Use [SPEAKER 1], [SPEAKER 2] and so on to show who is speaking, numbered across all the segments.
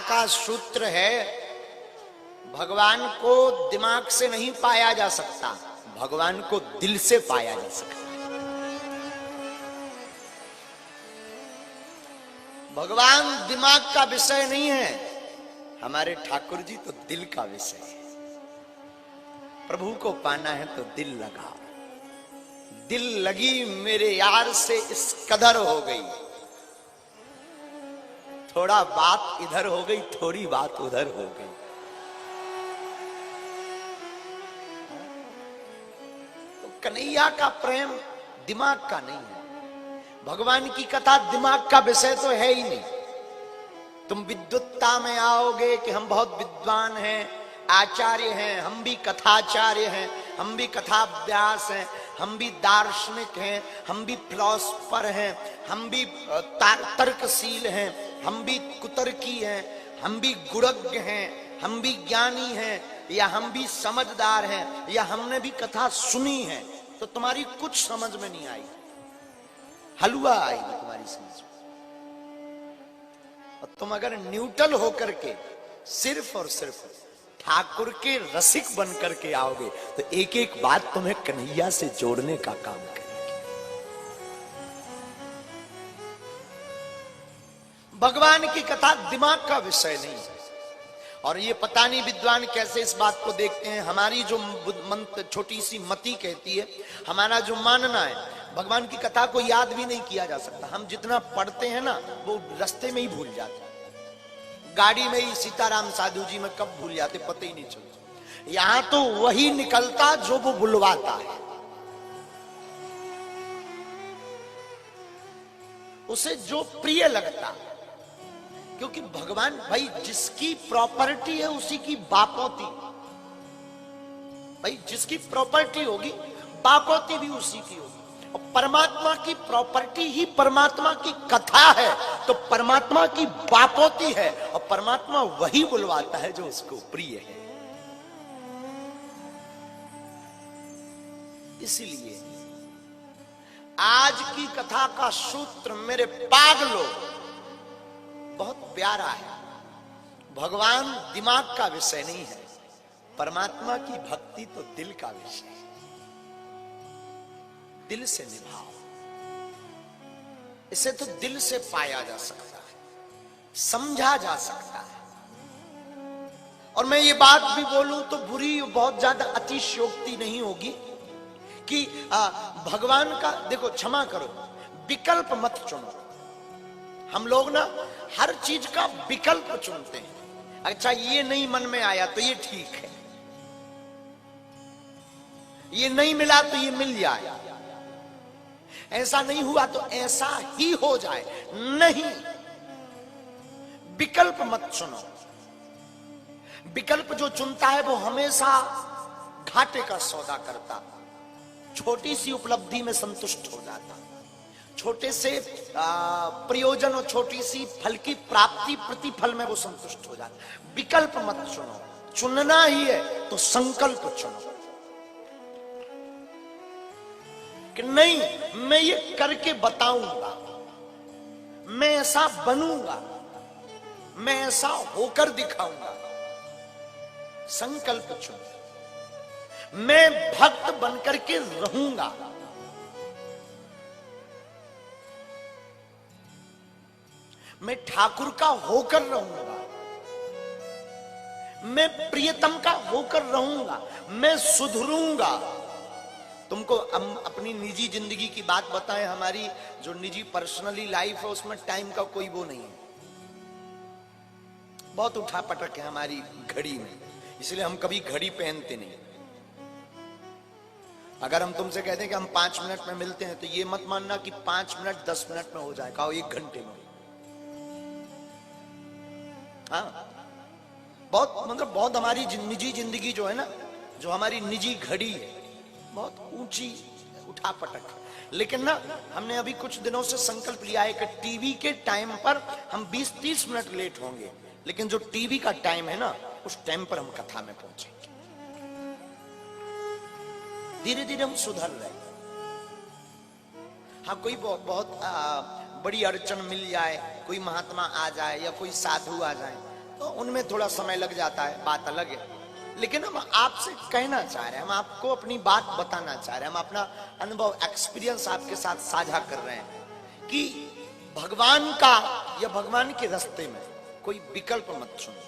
[SPEAKER 1] का सूत्र है, भगवान को दिमाग से नहीं पाया जा सकता, भगवान को दिल से पाया जा सकता है। भगवान दिमाग का विषय नहीं है, हमारे ठाकुर जी तो दिल का विषय है। प्रभु को पाना है तो दिल लगाओ। दिल लगी मेरे यार से इस कदर हो गई, थोड़ा बात इधर हो गई, थोड़ी बात उधर हो गई। तो कन्हैया का प्रेम दिमाग का नहीं है। भगवान की कथा दिमाग का विषय तो है ही नहीं। तुम विद्वत्ता में आओगे कि हम बहुत विद्वान हैं, आचार्य हैं, हम भी कथाचार्य हैं, हम भी कथाभ्यास हैं, हम भी दार्शनिक हैं, हम भी फिलॉसफर हैं, हम भी तर्कशील हैं, हम भी कुतर्की हैं, हम भी गुणज्ञ हैं, हम भी ज्ञानी हैं, या हम भी समझदार हैं, या हमने भी कथा सुनी है, तो तुम्हारी कुछ समझ में नहीं आई, हलवा आएगी तुम्हारी समझ में। और तुम अगर न्यूट्रल होकर के सिर्फ और सिर्फ ठाकुर के रसिक बन करके आओगे तो एक एक बात तुम्हें कन्हैया से जोड़ने का काम करेगी। भगवान की कथा दिमाग का विषय नहीं है। और ये पता नहीं विद्वान कैसे इस बात को देखते हैं। हमारी जो छोटी सी मति कहती है, हमारा जो मानना है, भगवान की कथा को याद भी नहीं किया जा सकता। हम जितना पढ़ते हैं ना वो रास्ते में ही भूल जाते हैं। गाड़ी में ही सीताराम साधु जी में कब भूल जाते पता ही नहीं चलता। यहां तो वही निकलता जो वो बुलवाता है, उसे जो प्रिय लगता। क्योंकि भगवान भाई जिसकी प्रॉपर्टी है उसी की बापौती, भाई जिसकी प्रॉपर्टी होगी बापौती भी उसी की होगी। और परमात्मा की प्रॉपर्टी ही परमात्मा की कथा है, तो परमात्मा की बापौती है, और परमात्मा वही बुलवाता है जो उसको प्रिय है। इसलिए आज की कथा का सूत्र मेरे पागलों बहुत प्यारा है। भगवान दिमाग का विषय नहीं है, परमात्मा की भक्ति तो दिल का विषय है। दिल से निभाओ, इसे तो दिल से पाया जा सकता है, समझा जा सकता है। और मैं ये बात भी बोलूं तो बुरी, बहुत ज्यादा अतिशयोक्ति नहीं होगी कि भगवान का देखो, क्षमा करो, विकल्प मत चुनो। हम लोग ना हर चीज का विकल्प चुनते हैं। अच्छा ये नहीं मन में आया तो ये ठीक है, ये नहीं मिला तो ये मिल जाए, ऐसा नहीं हुआ तो ऐसा ही हो जाए। नहीं, विकल्प मत चुनो। विकल्प जो चुनता है वो हमेशा घाटे का सौदा करता, छोटी सी उपलब्धि में संतुष्ट हो जाता, छोटे से प्रयोजन और छोटी सी फल की प्राप्ति प्रतिफल में वो संतुष्ट हो जाता। विकल्प मत चुनो, चुनना ही है तो संकल्प चुनो कि नहीं मैं ये करके बताऊंगा, मैं ऐसा बनूंगा, मैं ऐसा होकर दिखाऊंगा। संकल्प चुनो, मैं भक्त बनकर के रहूंगा, मैं ठाकुर का होकर रहूंगा, मैं प्रियतम का होकर रहूंगा, मैं सुधरूंगा। तुमको अपनी निजी जिंदगी की बात बताएं, हमारी जो निजी पर्सनली लाइफ है उसमें टाइम का कोई वो नहीं है, बहुत उठा पटक है हमारी घड़ी में, इसलिए हम कभी घड़ी पहनते नहीं। अगर हम तुमसे कहते हैं कि हम 5 मिनट में मिलते हैं तो ये मत मानना कि 5 मिनट 10 मिनट में हो जाए, कहो 1 घंटे में। हाँ, बहुत मतलब बहुत हमारी निजी जिंदगी जो है ना, जो हमारी निजी घड़ी है, बहुत ऊंची उठा पटक। लेकिन ना हमने अभी कुछ दिनों से संकल्प लिया है कि टीवी के टाइम पर हम 20-30 मिनट लेट होंगे, लेकिन जो टीवी का टाइम है ना उस टाइम पर हम कथा में पहुंचेंगे। धीरे धीरे हम सुधर रहे। हाँ, कोई बहुत बड़ी अड़चन मिल जाए, कोई महात्मा आ जाए या कोई साधु आ जाए तो उनमें थोड़ा समय लग जाता है, बात अलग है। लेकिन हम आपसे कहना चाह रहे हैं, हम आपको अपनी बात बताना चाह रहे हैं, हम अपना अनुभव, एक्सपीरियंस आपके साथ साझा कर रहे हैं कि भगवान का या भगवान के रास्ते में कोई विकल्प मत चुनो।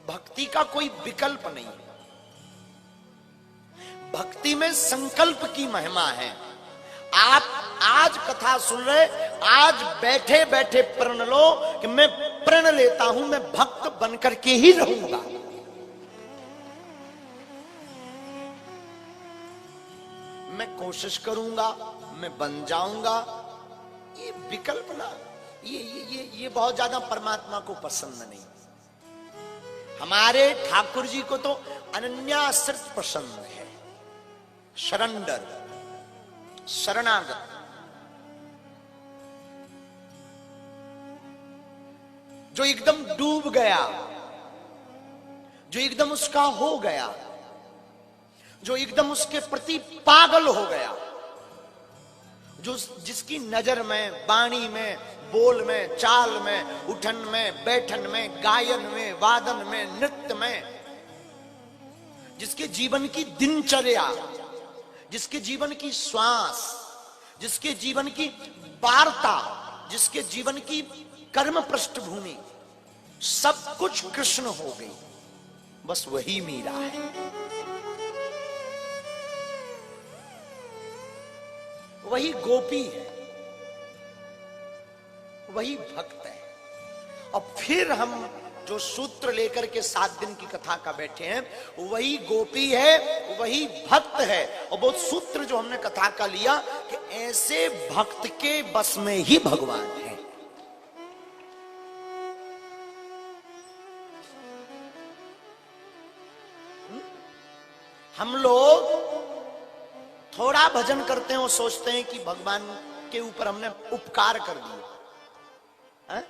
[SPEAKER 1] भक्ति का कोई विकल्प नहीं है। भक्ति में संकल्प की महिमा है। आप आज कथा सुन रहे, आज बैठे बैठे प्रण लो कि मैं प्रण लेता हूं, मैं भक्त बनकर के ही रहूंगा। मैं कोशिश करूंगा, मैं बन जाऊंगा। ये विकल्प ना, ये बहुत ज्यादा परमात्मा को पसंद नहीं। हमारे ठाकुर जी को तो अनन्याश्रित पसंद है, शरंडर, शरणागत। जो एकदम डूब गया, जो एकदम उसका हो गया, जो एकदम उसके प्रति पागल हो गया, जो जिसकी नजर में, वाणी में, बोल में, चाल में, उठन में, बैठन में, गायन में, वादन में, नृत्य में, जिसके जीवन की दिनचर्या, जिसके जीवन की श्वास, जिसके जीवन की वार्ता, जिसके जीवन की कर्म पृष्ठभूमि, सब कुछ कृष्ण हो गई, बस वही मीरा है। वही गोपी है, वही भक्त है। और फिर हम जो सूत्र लेकर के 7 दिन की कथा का बैठे हैं, वही गोपी है, वही भक्त है। और वो सूत्र जो हमने कथा का लिया कि ऐसे भक्त के बस में ही भगवान है। हम लोग थोड़ा भजन करते हैं और सोचते हैं कि भगवान के ऊपर हमने उपकार कर दिया,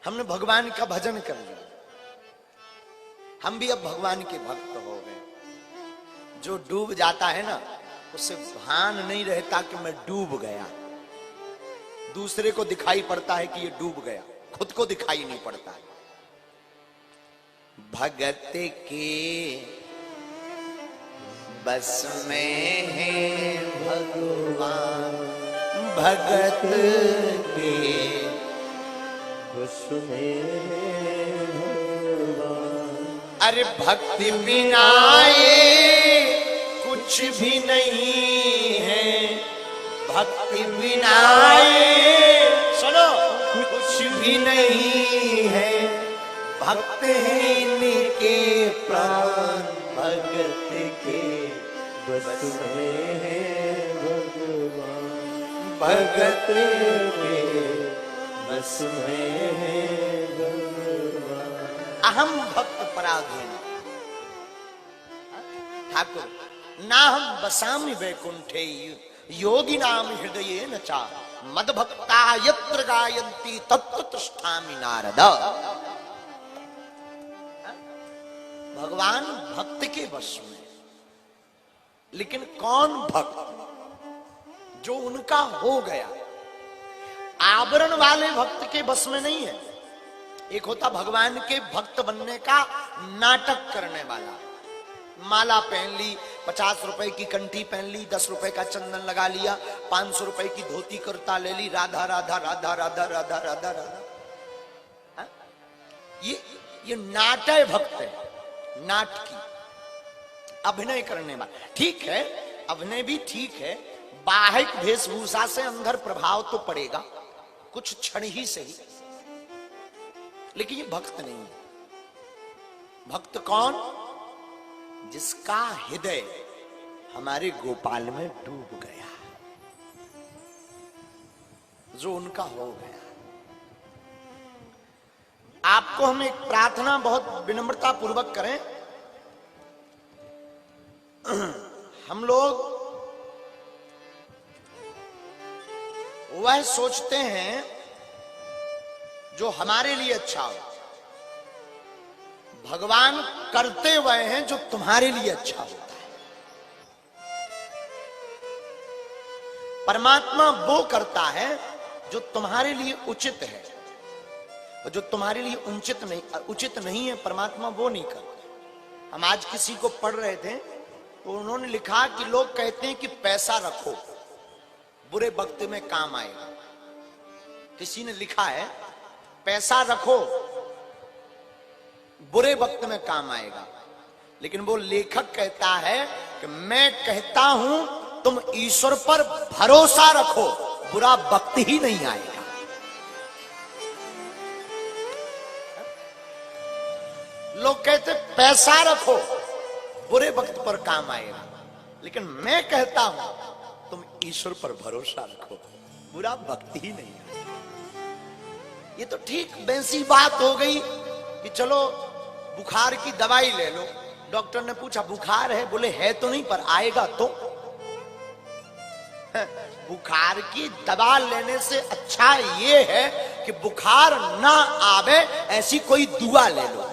[SPEAKER 1] हमने भगवान का भजन कर लिया, हम भी अब भगवान के भक्त हो गए। जो डूब जाता है ना, उसे भान नहीं रहता कि मैं डूब गया। दूसरे को दिखाई पड़ता है कि ये डूब गया, खुद को दिखाई नहीं पड़ता है। भगत के बस में है भगवान, भगत के बस में है भगवान। अरे भक्ति बिना ये कुछ भी नहीं है, भक्ति बिना ये सुनो कुछ भी नहीं है। भक्त है इनके प्राण, भगत के बस में है भगवान, भगत के बस में है भगवान। अहम भक्त पराधीन ठाकुर ना हम बसामि वैकुंठे योगी नाम हृदये न चा मद भक्ता यत्र गायन्ति तत्र तिष्ठामि नारद। भगवान भक्त के वश में, लेकिन कौन भक्त? जो उनका हो गया। आवरण वाले भक्त के बस में नहीं है। एक होता भगवान के भक्त बनने का नाटक करने वाला, माला पहन ली, 50 रुपए की कंठी पहन ली, 10 रुपए का चंदन लगा लिया, 500 रुपए की धोती कुर्ता ले ली, राधा राधा राधा राधा राधा राधा राधा। ये नाट्य भक्त है, नाटकी, अभिनय करने वाला। ठीक है, अभिनय भी ठीक है, बाह्य वेशभूषा से अंदर प्रभाव तो पड़ेगा कुछ क्षण ही सही, लेकिन ये भक्त नहीं है। भक्त कौन? जिसका हृदय हमारे गोपाल में डूब गया, जो उनका हो गया। आपको हम एक प्रार्थना बहुत विनम्रता पूर्वक करें। हम लोग वह सोचते हैं जो हमारे लिए अच्छा हो। भगवान करते वह हैं जो तुम्हारे लिए अच्छा होता है। परमात्मा वो करता है जो तुम्हारे लिए उचित है। और जो तुम्हारे लिए उचित नहीं है परमात्मा वो नहीं करते। हम आज किसी को पढ़ रहे थे तो उन्होंने लिखा कि लोग कहते हैं कि पैसा रखो बुरे वक्त में काम आएगा। किसी ने लिखा है पैसा रखो बुरे वक्त में काम आएगा, लेकिन वो लेखक कहता है कि मैं कहता हूं तुम ईश्वर पर भरोसा रखो, बुरा वक्त ही नहीं आएगा। लोग कहते पैसा रखो बुरे वक्त पर काम आएगा, लेकिन मैं कहता हूं तुम ईश्वर पर भरोसा रखो, बुरा वक्त ही नहीं आएगा। ये तो ठीक वैसी बात हो गई कि चलो बुखार की दवाई ले लो। डॉक्टर ने पूछा बुखार है, बोले है तो नहीं पर आएगा तो। बुखार की दवा लेने से अच्छा ये है कि बुखार ना आवे ऐसी कोई दुआ ले लो।